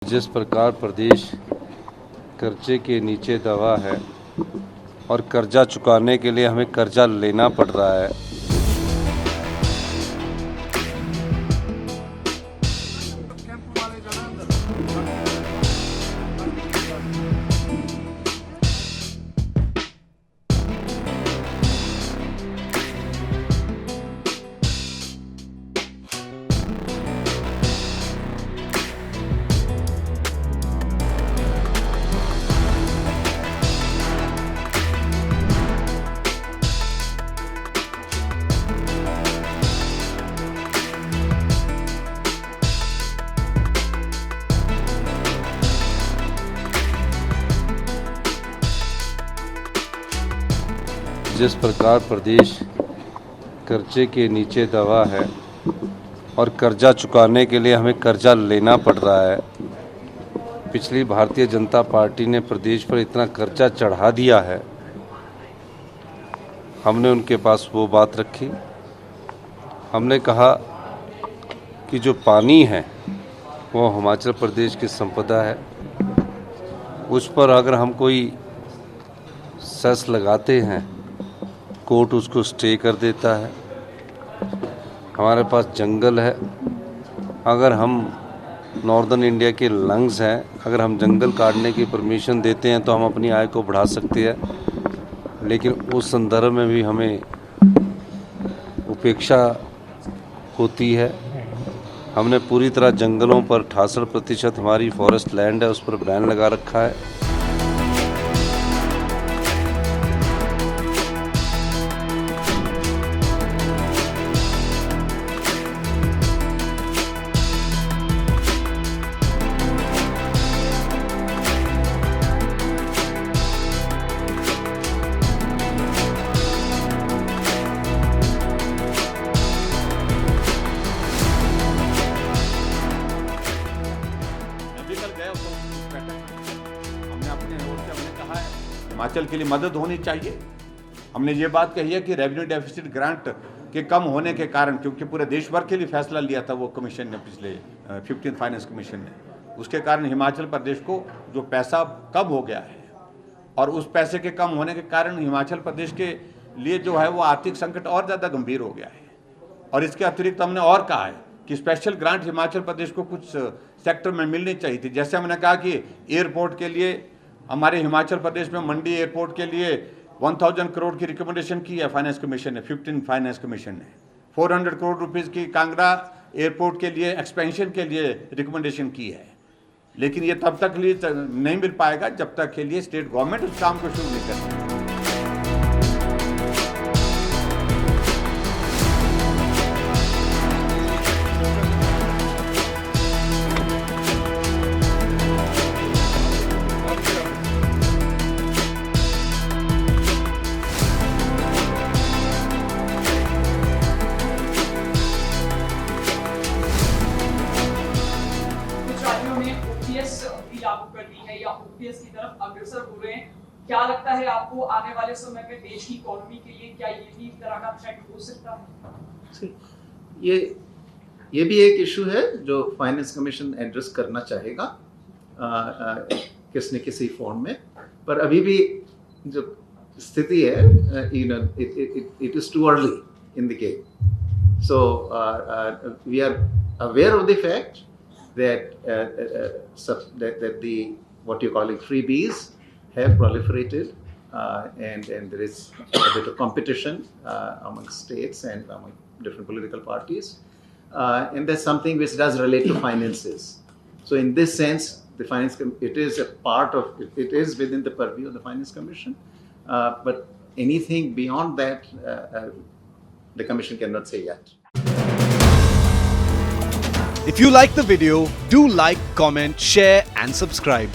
जिस प्रकार प्रदेश कर्जे के नीचे दबा है और कर्जा चुकाने के लिए हमें कर्जा लेना पड़ रहा है, जिस प्रकार प्रदेश कर्जे के नीचे दबा है और कर्जा चुकाने के लिए हमें कर्जा लेना पड़ रहा है। पिछली भारतीय जनता पार्टी ने प्रदेश पर इतना कर्जा चढ़ा दिया है, हमने उनके पास वो बात रखी। हमने कहा कि जो पानी है वो हिमाचल प्रदेश की संपदा है, उस पर अगर हम कोई सेस लगाते हैं, कोर्ट उसको स्टे कर देता है। हमारे पास जंगल है, अगर हम नॉर्दर्न इंडिया के लंग्स हैं, अगर हम जंगल काटने की परमिशन देते हैं तो हम अपनी आय को बढ़ा सकते हैं, लेकिन उस संदर्भ में भी हमें उपेक्षा होती है। हमने पूरी तरह जंगलों पर 68% हमारी फॉरेस्ट लैंड है, उस पर बैन लगा रखा है। हमने अपने ओर से हमने कहा है हिमाचल के लिए मदद होनी चाहिए। हमने ये बात कही है कि रेवेन्यू डेफिसिट ग्रांट के कम होने के कारण, क्योंकि पूरे देश भर के लिए फैसला लिया था वो कमीशन ने, पिछले 15th फाइनेंस कमीशन ने, उसके कारण हिमाचल प्रदेश को जो पैसा कम हो गया है और उस पैसे के कम होने के कारण हिमाचल प्रदेश के लिए जो है वो आर्थिक संकट और ज़्यादा गंभीर हो गया है। और इसके अतिरिक्त हमने और कहा है कि स्पेशल ग्रांट हिमाचल प्रदेश को कुछ सेक्टर में मिलनी चाहिए थी। जैसे हमने कहा कि एयरपोर्ट के लिए हमारे हिमाचल प्रदेश में मंडी एयरपोर्ट के लिए 1000 करोड़ की रिकमेंडेशन की है फाइनेंस कमीशन ने, 15 फाइनेंस कमीशन ने 400 करोड़ रुपीज़ की कांगड़ा एयरपोर्ट के लिए एक्सपेंशन के लिए रिकमेंडेशन की है। लेकिन ये तब तक लिए नहीं मिल पाएगा जब तक के लिए स्टेट गवर्नमेंट उस काम को शुरू नहीं करेगी। भी लागू कर दी है या ओपीएस की तरफ अग्रसर हो रहे हैं। क्या लगता है आपको आने वाले समय में देश की इकोनॉमी के लिए क्या ये भी तरह का थ्रेट हो सकता है? ये भी एक इशू है जो फाइनेंस कमीशन एड्रेस करना चाहेगा किसी न किसी फॉर्म में, पर अभी भी जो स्थिति है it is too early in the game. So we are aware of the fact that the what you're calling freebies have proliferated, and there is a bit of competition among states and among different political parties, and that's something which does relate to finances. So in this sense, the it is a part of it is within the purview of the Finance Commission, but anything beyond that the Commission cannot say yet. If you like the video, do like, comment, share and subscribe.